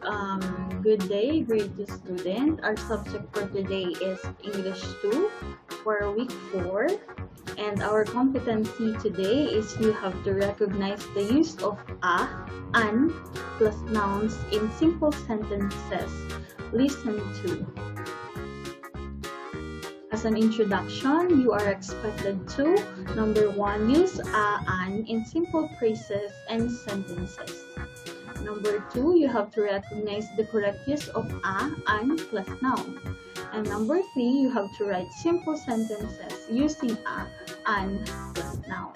Good day, grade 2 student. Our subject for today is English 2 for week 4. And our competency today is you have to recognize the use of a, an, plus nouns in simple sentences. Listen to. As an introduction, you are expected to, number 1, use a, an in simple phrases and sentences. Number 2, you have to recognize the correct use of a, an plus noun. And number 3, you have to write simple sentences using a, an plus noun.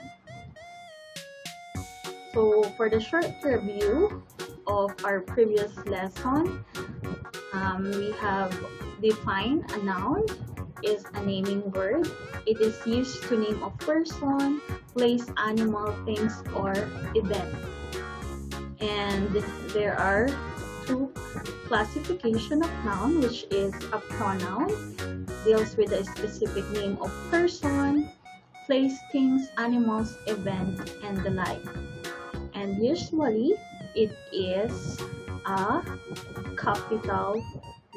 So for the short review of our previous lesson, we have defined a noun is a naming word. It is used to name a person, place, animal, things, or event. And there are two classification of noun, which is a pronoun, deals with a specific name of person, place, things, animals, event, and the like. And usually, it is a capital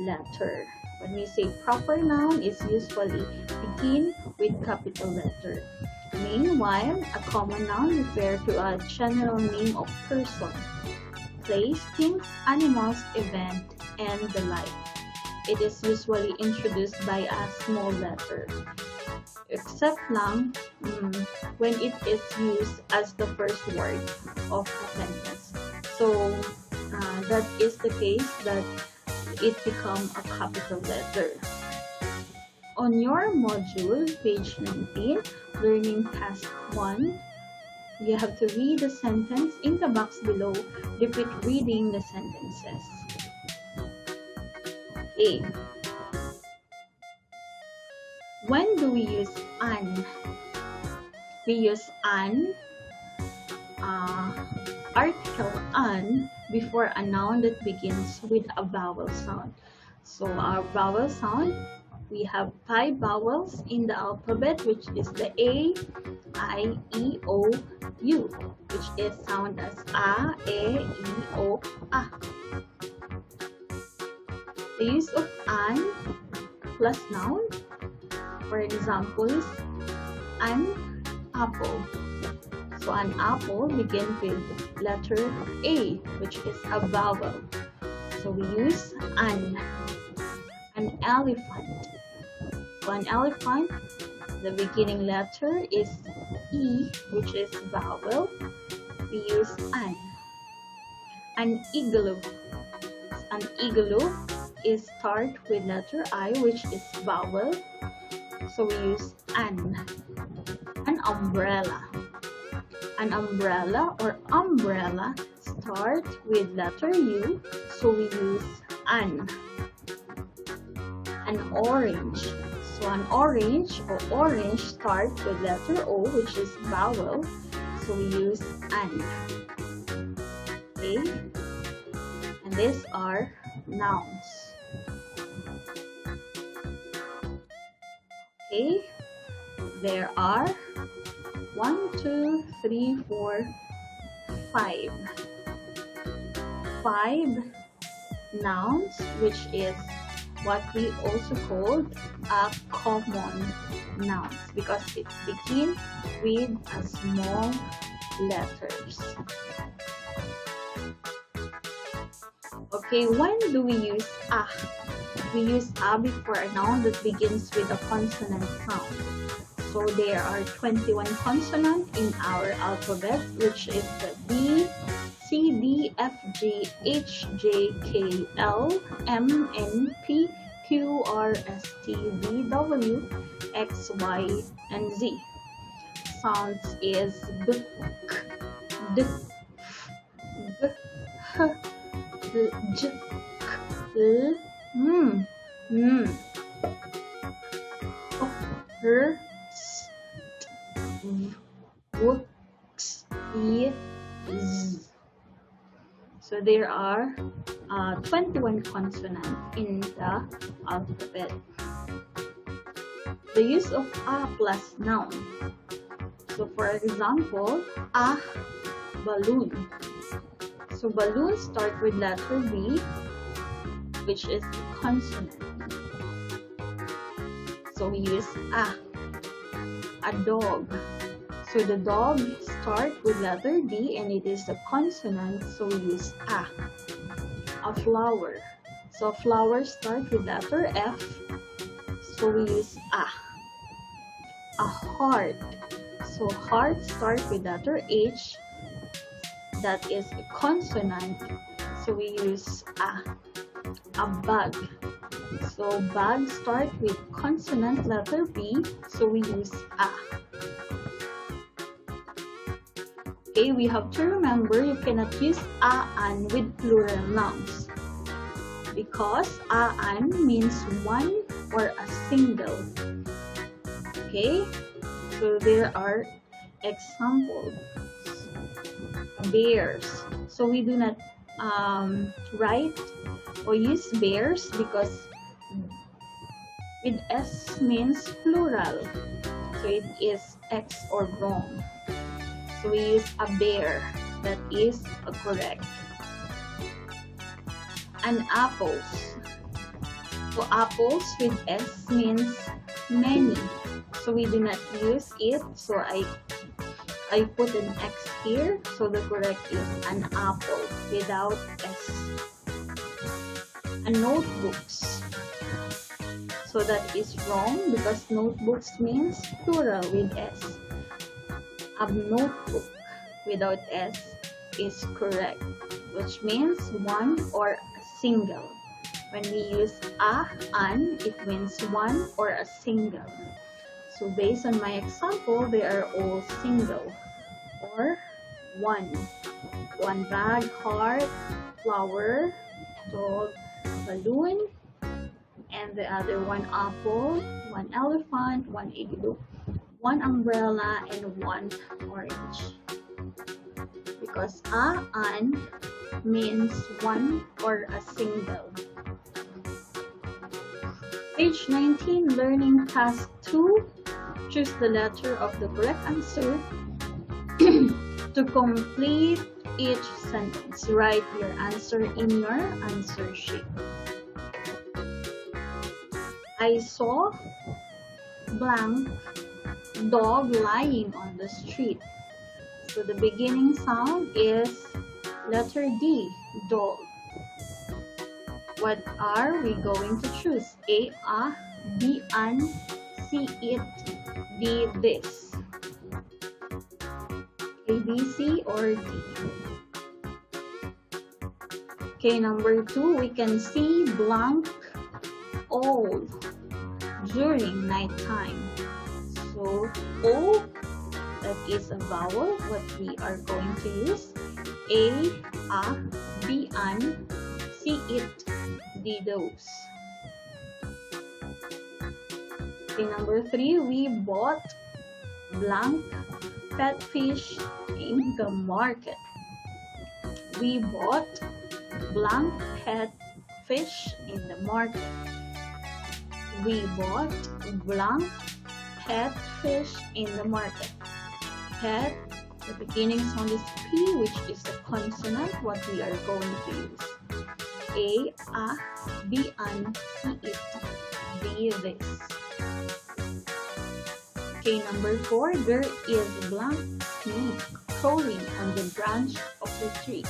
letter. When we say proper noun, it's usually begin with capital letter. Meanwhile, a common noun refers to a general name of person, place, things, animals, event, and the like. It is usually introduced by a small letter, except lang when it is used as the first word of a sentence. So that is the case that it becomes a capital letter. On your module, page 19, Learning Task 1, you have to read the sentence in the box below. Repeat reading the sentences. Okay. When do we use an? We use an, article an, before a noun that begins with a vowel sound. So our vowel sound, we have 5 vowels in the alphabet, which is the A, I, E, O, U, which is sound as A, E, I, O, A. The use of an plus noun, for example, is an apple. So an apple begins with letter A, which is a vowel. So we use an elephant. So an elephant, the beginning letter is E, which is vowel. We use an. An igloo. An igloo is start with letter I, which is vowel. So we use an. An umbrella. An umbrella or umbrella start with letter U, so we use an. An orange. So an orange or orange start with letter O, which is vowel, so we use an. Okay? And these are nouns. Okay? There are 1, 2, 3, 4, 5. 5 nouns, which is what we also call a common nouns, because it begins with a small letters. Okay, when do we use a? We use a before a noun that begins with a consonant sound. So there are 21 consonants in our alphabet, which is the B, C, D, F, G, H, J, K, L, M, N, P, Q, R, S, T, V, W, X, Y, and Z. Sounds is B, K, D, F, G, H, J, K, L, M, N, O, R, S, T, W, X, Y, Z. So there are 21 consonants in the alphabet. The use of a plus noun. So for example, a balloon. So balloons start with letter B, which is consonant. So we use a dog. So the dog starts with letter D and it is a consonant, so we use a. A flower. So flower starts with letter F, so we use a. A heart. So heart starts with letter H, that is a consonant, so we use a. A bag. So bag starts with consonant letter B, so we use a. Okay, we have to remember you cannot use an with plural nouns because an means one or a single. Okay, so there are examples. Bears. So we do not write or use bears because with S means plural, so it is X or wrong. So we use a bear, that is correct. And apples. So apples with S means many, so we do not use it, so I put an X here, so the correct is an apple without S. And notebooks. So that is wrong because notebooks means plural with S. A notebook without S is correct, which means one or a single. When we use an, it means one or a single. So based on my example, they are all single or one. One bag, heart, flower, dog, balloon, and the other one apple, one elephant, one igloo, one umbrella, and one orange. Because an means one or a single. Page 19, learning task 2. Choose the letter of the correct answer to complete each sentence. Write your answer in your answer sheet. I saw blank dog lying on the street. So the beginning sound is letter D, dog. What are we going to choose? A, B, an, C, it, D, this. A, B, C, or D. Okay, number 2, we can see blank all during nighttime. So O, that is a vowel, what we are going to use. A, B, an, C, it, D, those. Okay, number 3, we bought blank pet fish in the market. We bought blank pet fish in the market. We bought blank pet fish in the market. Pet, the beginning sound is P, which is a consonant, what we are going to use. A, B, an, C, it, D, this. Okay, number 4, there is blank snake crawling on the branch of the tree.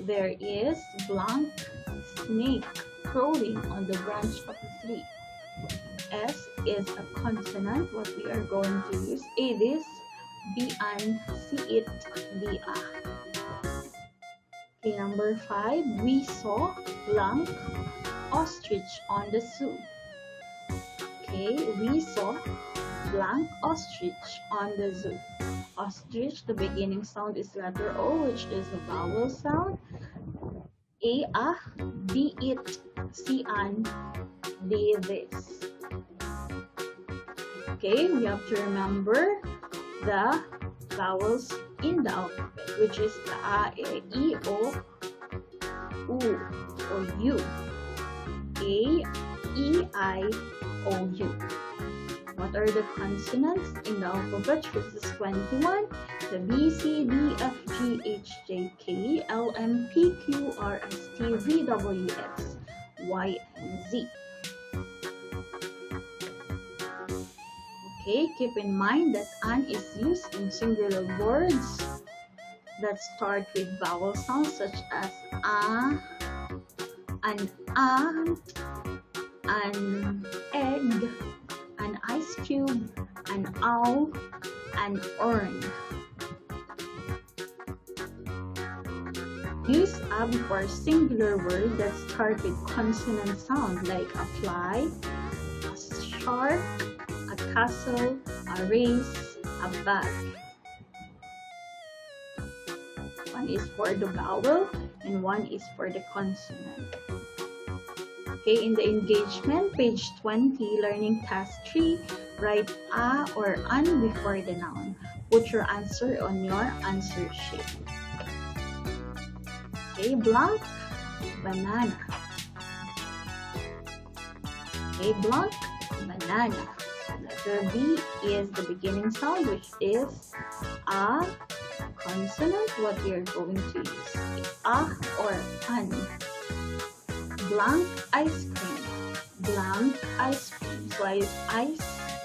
There is blank snake crawling on the branch of the tree. S is a consonant, what we are going to use. A, this, B, an, C, it, D, a. Okay, number 5, we saw blank ostrich on the zoo. Okay, we saw blank ostrich on the zoo. Ostrich, the beginning sound is letter O, which is a vowel sound. A, B, it, C, an, D, this. Okay, we have to remember the vowels in the alphabet, which is the A, E, O, U, or U. A, E, I, O, U. What are with the consonants in the alphabet, which is 21, the B, C, D, F, G, H, J, K, L, M, P, Q, R, S, T, V, W, X, Y, and Z. Okay, keep in mind that an is used in singular words that start with vowel sounds such as a, an ant, an egg, an ice cube, an owl, an urn. Use a before singular word that start with consonant sound like a fly, a shark, a castle, a race, a bag. One is for the vowel and one is for the consonant. Okay, in the engagement, page 20, learning task 3, write a or an before the noun. Put your answer on your answer sheet. Okay, blank, banana. Okay, blank, banana. Letter B is the beginning sound, which is a consonant. What we are going to use, a or an. Blank ice cream. Blank ice cream. So ice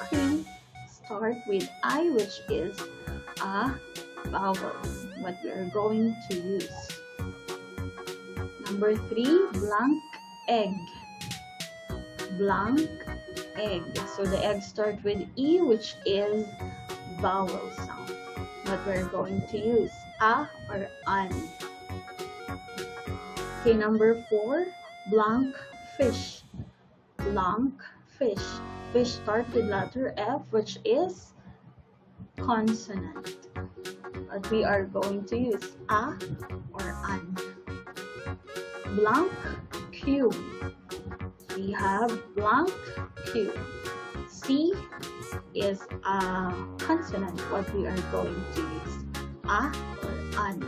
cream start with I, which is a vowel. What we are going to use. Number 3, blank egg. Blank egg. So the egg start with E, which is vowel sound. What we're going to use, a or an. Okay, number 4, blank fish. Blank fish. Fish start with letter F, which is consonant. What we are going to use, a or an. Blank cube. We have blank cube. C is a consonant. What we are going to use, a or an.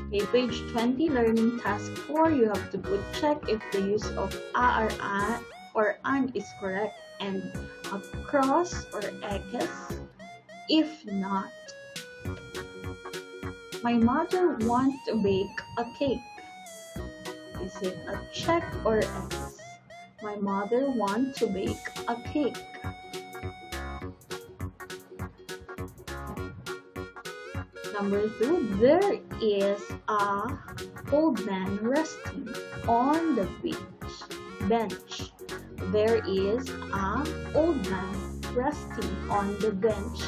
Okay, page 20, learning task 4. You have to put check if the use of a or an is correct and a cross or X if not. My mother wants to bake a cake. Is it a check or X? My mother wants to bake a cake. Number 2, there is a old man resting on the bench. There is a old man resting on the bench.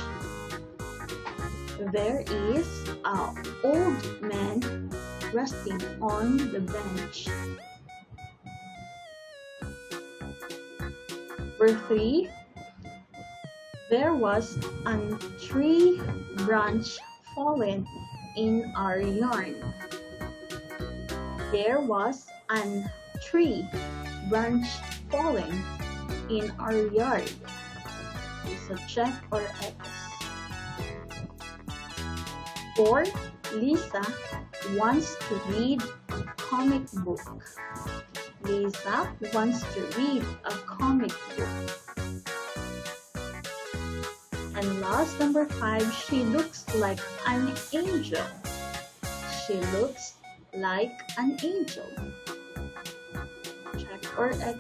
There is a old man resting on the bench. Number 3, there was a tree branch fallen in our yard. There was a tree branch fallen in our yard. Is a check or X? 4, Lisa wants to read a comic book. Lisa wants to read a comic book. And last, number 5, she looks like an angel. She looks like an angel. Check or X.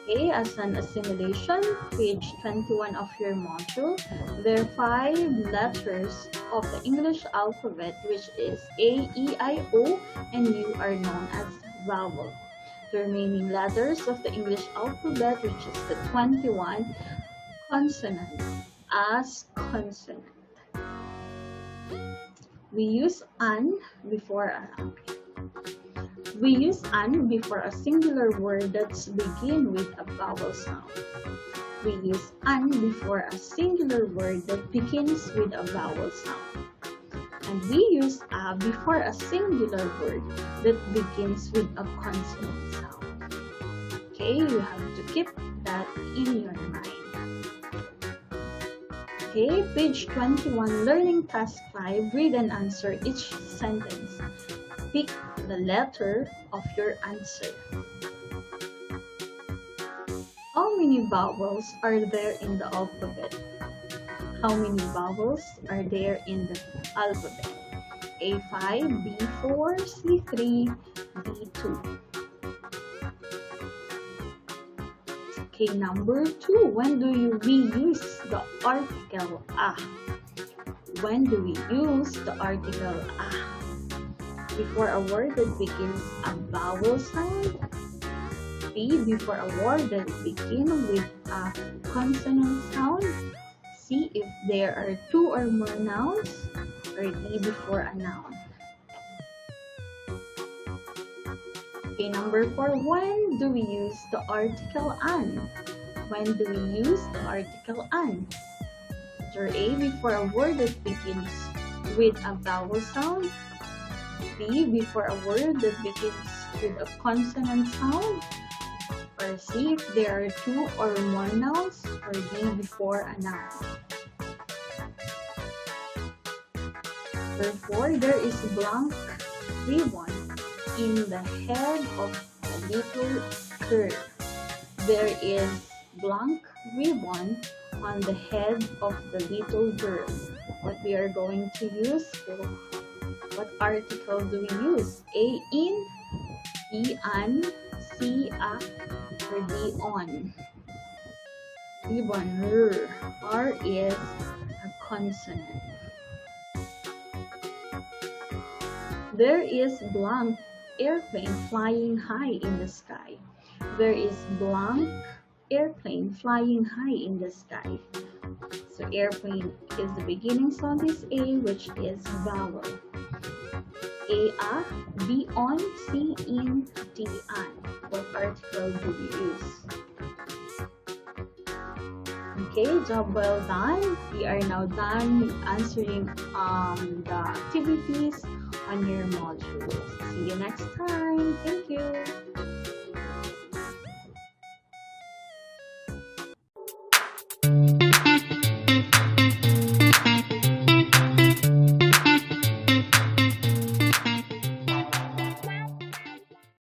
Okay, as an assimilation, page 21 of your module, there are 5 letters of the English alphabet, which is A, E, I, O, and U are known as vowel. The remaining letters of the English alphabet, which is the 21 consonants, as consonant. We use an before a singular word that's begin with a vowel sound. We use an before a singular word that begins with a vowel sound. And we use a before a singular word that begins with a consonant sound. Okay, you have to keep that in your mind. Okay, page 21, learning task 5, read and answer each sentence. Pick the letter of your answer. many vowels are there in the alphabet? How many vowels are there in the alphabet? A5, B4, C3, D2. Okay, number 2. When do we use the article a? When do we use the article a? Before a word that begins a vowel sound. B. Before a word that begins with a consonant sound. C. If there are 2 or more nouns. Or D. Before a noun. Okay, number 4. When do we use the article an? When do we use the article an? Letter A. Before a word that begins with a vowel sound. B. Before a word that begins with a consonant sound. Or C. If there are 2 or more nouns. Or D. Before a noun. Number 4. There is blank ribbon in the head of the little girl. There is blank ribbon on the head of the little girl. What we are going to use for what article do we use? A. In, B. An, C. A, or D. On. Ribbon, R. R is a consonant. There is blank airplane flying high in the sky. There is blank airplane flying high in the sky. So airplane is the beginning sound is A, which is vowel. A, B, on, C, in, D, an. What article do we use? Okay, job well done. We are now done answering the activities on your module. See you next time.